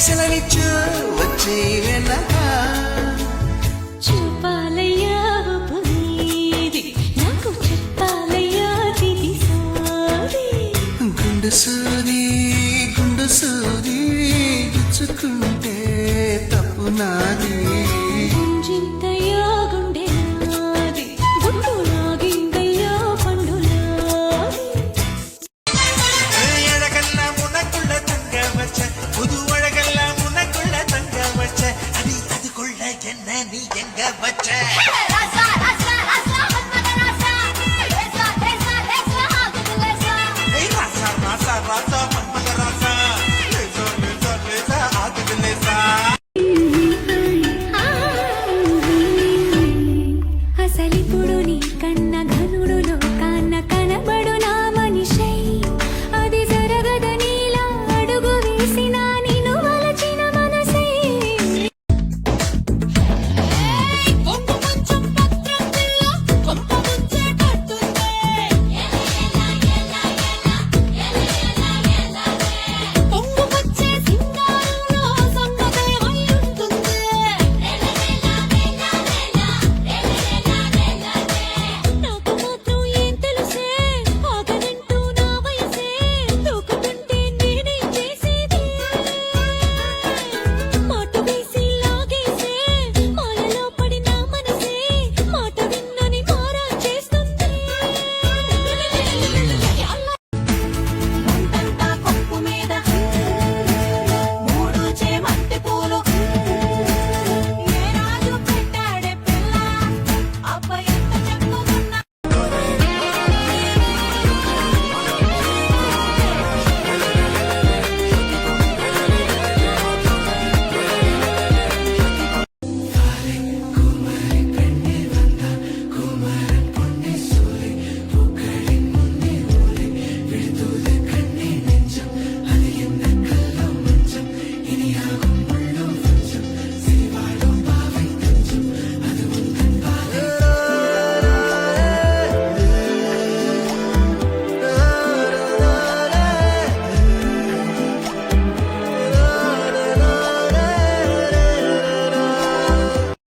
సెలవిచ్చు వచ్చే వెనక చూపాలయ్యా పునీది నాకు చెప్పాలయ్యా తిరిసాది గుండు సూది గుచ్చుకుంటే తప్పు నాది గుంజింతయ్యా గుండె నాది గుండు నాగిందయ్యా పండు నాది ఎడగల్లా మునకుళ్ళ తంగ వచ్చ புது அழகல்ல முனக்குள்ள தங்க வச்ச அது கொள்ள என்ன நீ எங்க வச்ச ராசா ராசா ராசா மன்மத ராசா லேசா லேசா லேசா ஆகுது லேசா ஏய் ராசா ராசா ராசா மன்மத ராசா லேசா லேசா லேசா ஆகுது லேசா అసలిప్పుడు నీ కన్న ఘనుడులో కాన్న కనబడు నా మనిషై అది జరగదనిలా అడుగు వేసిన నిన్ను వలచిన మనసై కొంత కొంచెం పత్రం పిల్ల కొంత ముంచే కట్టుంది పొంగు వచ్చే సింగారంలో సన్నదే అయ్యుంటుంది నాకు మాత్రం ఏం తెలుసే ఆగనంటూ నా వయసే దూకుతుంటే నేనేం చేసేది మాట వేసి లాగేసే మాయలో పడిన మనసే మాట విన్నని మారా చేస్తుంది అంతా కొప్పు మీద మూడు చేమంతి పూలు ఏ రాజు పెట్టాడే పిల్ల అబ్బ ఎంత చెప్పుకున్నా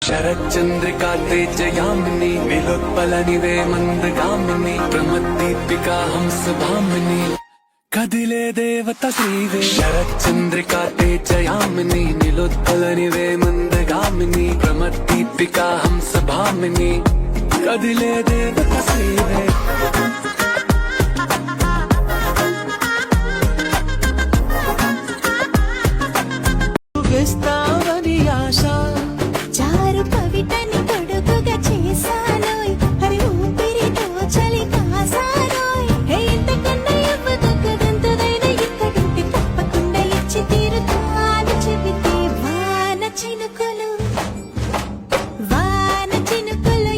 शरच्चंद्रिका तेजयामिनी विलोत्पलनिवे मंदगामिनी प्रमद्दीपिका हंसभामिनी कदिले देवता श्रीवे शरच्चंद्रिका तेजयामिनी निलोत्पलनिवे मंदगामिनी प्रमद्दीपिका हंसभामिनी कदिले देवता श्रीवे వేస్తావని ఆశ చారు పవిటని కొడుకుగా చేశానోయ్ హరి ఊపిరితో చలి కాసానోయ్ హే ఇంతకన్నా ఇవ్వదగ్గదంతదైన ఇక్కడుంటే తప్పకుండా ఇచ్చి తీరుతాను చెబితే వాన చినుకులు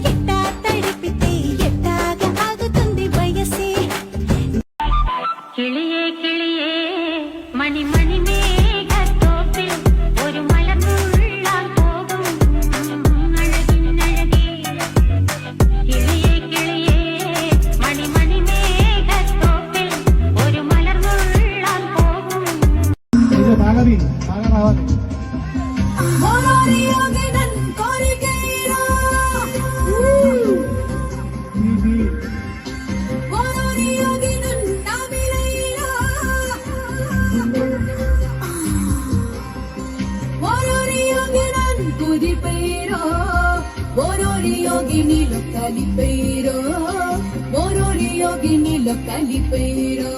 ఎట్టా తడిపితే ఎట్టాగా ఆగుతుంది వయసే കിളിയേ കിളിയേ മണി മണി മേഘത്തോപ്പിൽ ഒരു മലമുള്ളാൻ പോകും അഴകിനഴകേ കിളിയേ കിളിയേ മണി മണി മേഘത്തോപ്പിൽ ഒരു മലമുള്ളാൻ പോകും മോനോരിയോഗനൻ കോരികേരോ മോനോരിയോഗനൻ നാമിലൈരോ മോനോരിയോഗനൻ കുതിപൈരോ മോനോരിയോഗിനിలో కలిపైరో മോനോരിയോഗിനിలో కలిపైరో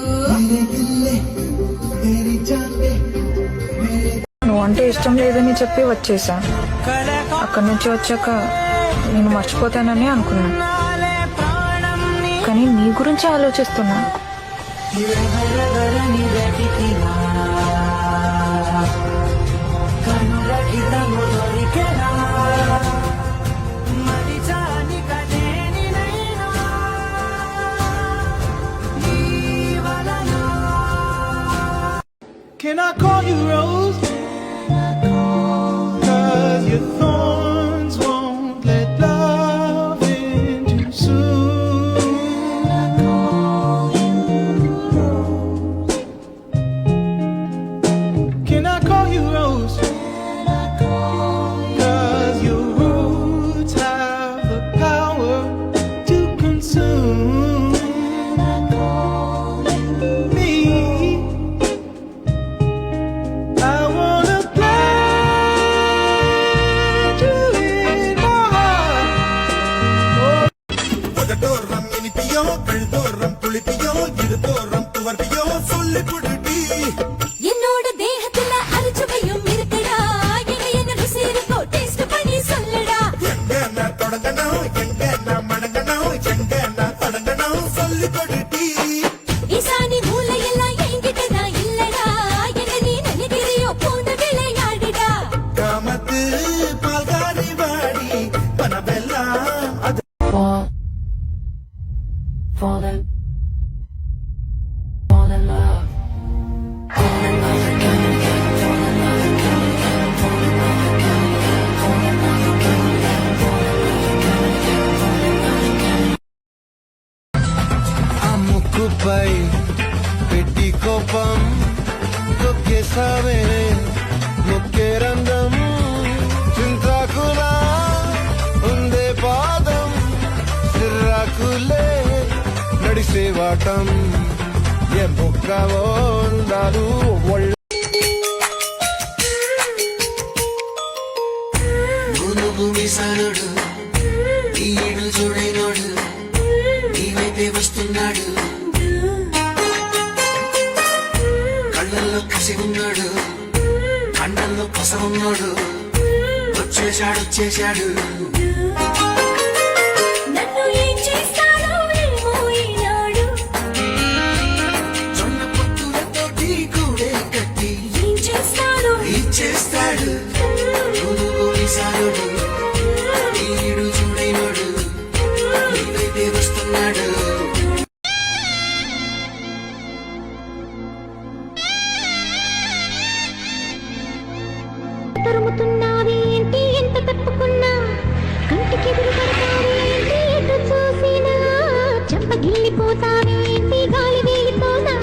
నువ్వు అంటే ఇష్టం లేదని చెప్పి వచ్చేసా. అక్కడి నుంచి వచ్చాక నేను మర్చిపోతానని అనుకున్నా, కానీ నీ గురించి ఆలోచిస్తున్నా. Can I call you Rose? 'Cause your thorns won't let love in too soon. Can I call you Rose? குளிப்பியோ கழுதோரம் குளிப்பியோ இருதோரம் துவர்ப்பியோ சொல்லி கொடுடி என்னோட தேகத்துல அரிச்சுவையும் இருக்குடா என்ன ருசி இருக்கோ டேஸ்ட் பண்ணி சொல்லடா எங்க நான் தொடங்கணும் எங்க நான் மடங்கணும் எங்க நான் தொடங்கணும் சொல்லி கொடுடி ஈசானி மூலையெல்லாம் என்கிட்டதான் இல்லடா என்ன நீ நினைக்கிறியோ போன விளையாடுடா காமத்து பால்காரி வாடி பணமெல்லாம் அது Fall in love. Fall in love again and again. Fall in love again and again. Fall in love again and again. Fall in love again and again. Fall in love again and again. Fall in love again and again. అమ్ముకుపై పెట్టి కోపం తొక్కేసావే మొక్కే రంగం చింతాకులా ఉందే పాదం సిర్రాకులే నడిసేవాటం ఏ బొక్కవో ఉండాలు ఒళ్ళ భూమిసానుడు ఈడు చూడైనోడు నీవైతే వస్తున్నాడు కళ్ళల్లో కసి ఉన్నాడు కండల్లో పస ఉన్నాడు వచ్చేశాడు నన్ను ఏం చేస్తాడో ఏమో ఈనాడు జొన్న పొత్తులతో టీ కూడే కట్టి ఏం చేస్తాడో ఇచ్చేస్తాడు భూమిసానుడు ఈడు చూడైనోడు నీవైతే వస్తున్నాడు తరుముతున్నావి ఏంటి ఎంత తప్పుకున్నా కంటికి ఎదురు పడతావి ఏంటి ఎటు చూసినా చెంపగిల్లిపోతావి ఏంటి గాలి వేలితోనా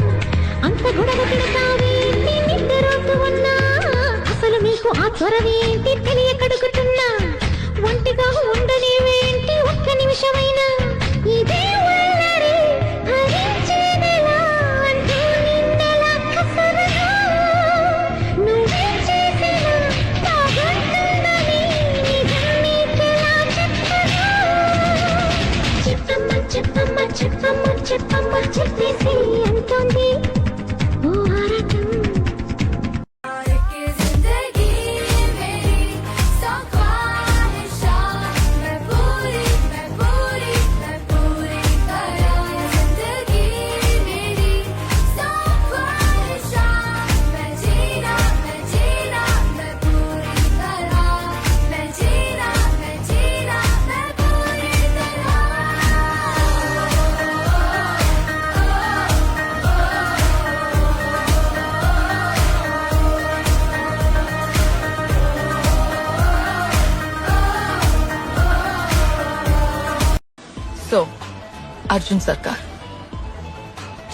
అంత గొడవ పెడతావి ఏంటి నిద్రరోజు ఉన్నా అసలు మీకు ఆ చొరవేంటి తెలియకడుగుతున్నా ఒంటిగా ఉండనివేంటి ఒక్క నిమిషమైనా ఇదే ఉన్నరి హరించేదెలా అంటూ నిన్నెలా కసరగా నువ్వే చేసినా బాగుంటుందని నిజం నీకెలా చెప్పగా చెప్పమ్మ చెప్పేసి అంటోంది ఓ ఆరాటం जिंदगी मेरी सौ ख्वाहिशां मैं पूरी करा जिंदगी मेरी सौ ख्वाहिशां मैं जीना मैं पूरी करा मैं जीना मैं पूरी करा సో అర్జున్ సర్కార్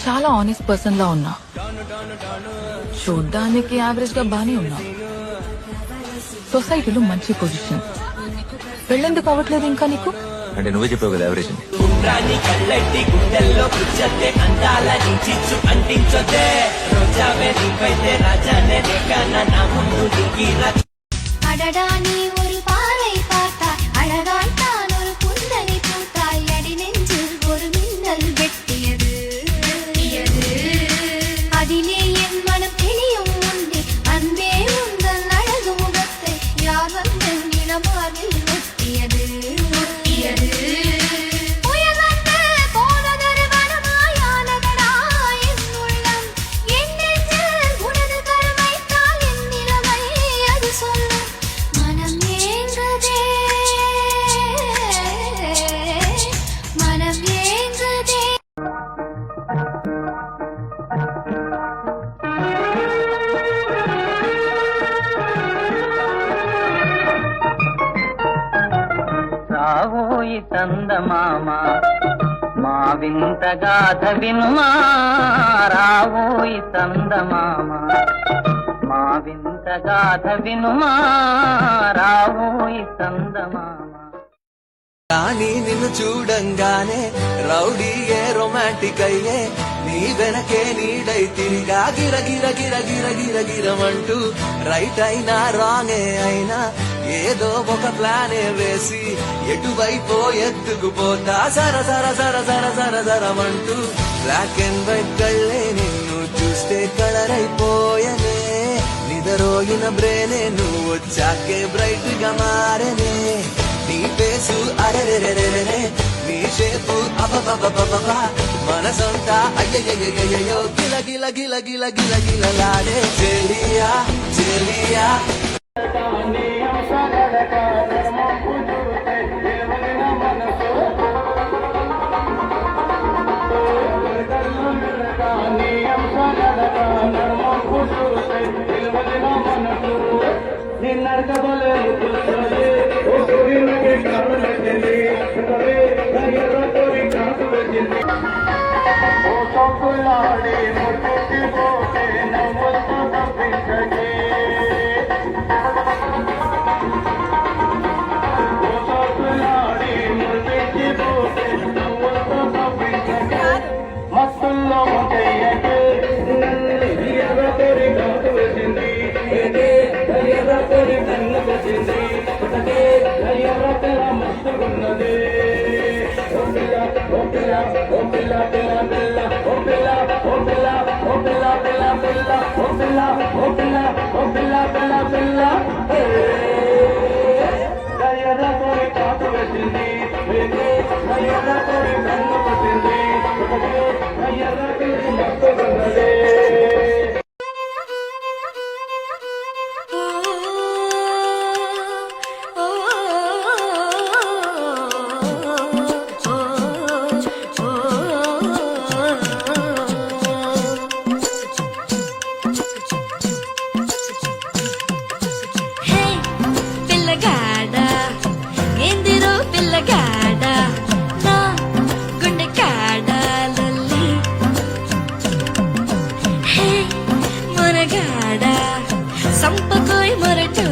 చాలా ఆనెస్ట్ పర్సన్ లా ఉన్నా చూడ్డానికి యావరేజ్ గా బానే ఉన్నా సొసైటీలో మంచి పొజిషన్ పెళ్ళెందుకు అవ్వట్లేదు ఇంకా నీకు అంటే నువ్వే చెప్పావు కదా యావరేజ్ అని. రాణి కళ్ళెట్టి గుండెల్లో కూర్చొద్దే అందాల చిచ్చు అంటించొద్దే రోజావే నీకైతే రాజానే రేగాన నా ముందు దిగి அடடா நீ ஒரு பாறை பார்த்தாய் அழகாய் தான் ஒரு புன்னகை பூத்தாய் அடி நெஞ்சில் ஒரு மின்னல் வெட்டியது அதிலே என் மனம் தெளியும் உண்டே அன்பே உந்தன் அழகு முகத்தை யார் வந்து நிலமாவில் ஒட்டியது உயர்ந்த போனதொரு வனமாயானதடா என் உள்ளம் என் நெஞ்சில் உனது கருமைத்தால் என் நிலைமை அது சொல்லும் மனம் ஏங்குதே రావోయి చందమామ మా వింత గాథ వినుమా రావోయి చందమామ మా వింత గాథ వినుమా రావోయి చందమామ కానీ నిన్ను చూడంగానే రౌడీయే రొమాంటిక్ అయ్యే నీ వెనకే నీడై తిరిగా గిర గిర గిర గిర గిర గిరమంటూ రైట్ అయినా రాంగే అయినా ఏదో ఒక ప్లానే వేసి ఎటువైపో ఎత్తుకుపోతా సర సర సర సర సర సరమంటూ బ్లాక్ అండ్ వైట్ కళ్ళే నిన్ను చూస్తే కలర్ అయిపోయనే నిదరోగిన బ్రేనే నువ్వు వచ్చాకే బ్రైట్ గా మారనే నీ పేసు అరెరెరెరెరే నీ షేపు అబబబబబ మనసంతా అయ్యయ్యయ్యయ్యో గిల గిల గిల గిల గిల గిలలాడే చెలియా చెలియా హే పిల్లగాడ ఏందిరో పిల్లగాడ నా గుండె కాడ లొల్లి హే మొరగాడ సంపకోయ్ మొరటో